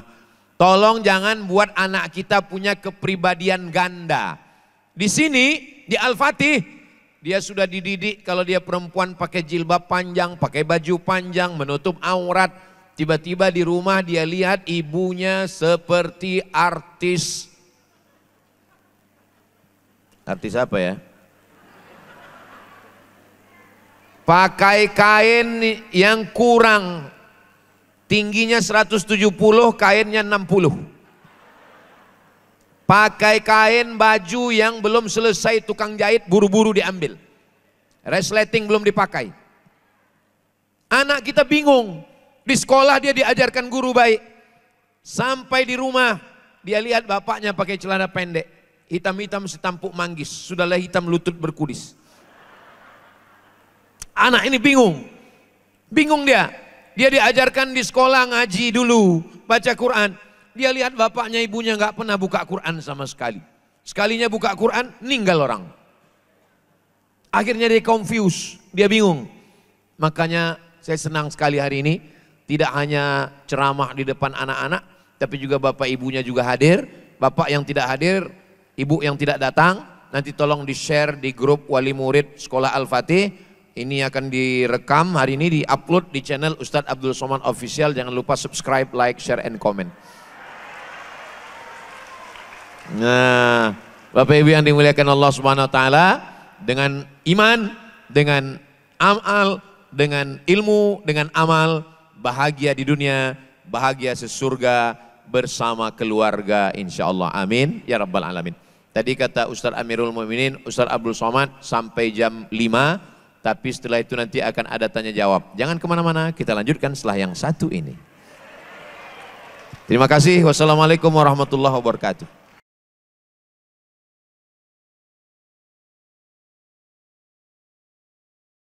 Tolong jangan buat anak kita punya kepribadian ganda. Di sini, di Al-Fatih, dia sudah dididik kalau dia perempuan pakai jilbab panjang, pakai baju panjang, menutup aurat. Tiba-tiba di rumah dia lihat ibunya seperti artis. Artis apa ya? pakai kain yang kurang, tingginya 170, kainnya 60. Pakai kain baju yang belum selesai tukang jahit, buru-buru diambil. Resleting belum dipakai. Anak kita bingung. Di sekolah dia diajarkan guru baik. Sampai di rumah dia lihat bapaknya pakai celana pendek, hitam-hitam setampuk manggis, sudahlah hitam lutut berkudis. Anak ini bingung. Bingung dia. Dia diajarkan di sekolah ngaji dulu, baca Quran. Dia lihat bapaknya ibunya nggak pernah buka Quran sama sekali. Sekalinya buka Quran, ninggal orang. Akhirnya dia confused, dia bingung. Makanya saya senang sekali hari ini, tidak hanya ceramah di depan anak-anak, tapi juga bapak ibunya juga hadir. Bapak yang tidak hadir, ibu yang tidak datang, nanti tolong di-share di grup wali murid Sekolah Al-Fatih. Ini akan direkam hari ini, di-upload di channel Ustadz Abdul Somad Official. Jangan lupa subscribe, like, share, and comment. Nah, Bapak Ibu yang dimuliakan Allah Subhanahu wa taala, dengan iman, dengan amal, dengan ilmu, dengan amal, bahagia di dunia, bahagia sesurga bersama keluarga insyaallah. Amin ya rabbal alamin. Tadi kata Ustadz Amirul Mukminin, Ustadz Abdul Somad sampai jam 5. Tapi setelah itu nanti akan ada tanya jawab. Jangan kemana-mana, kita lanjutkan setelah yang satu ini. Terima kasih. Wassalamualaikum warahmatullahi wabarakatuh.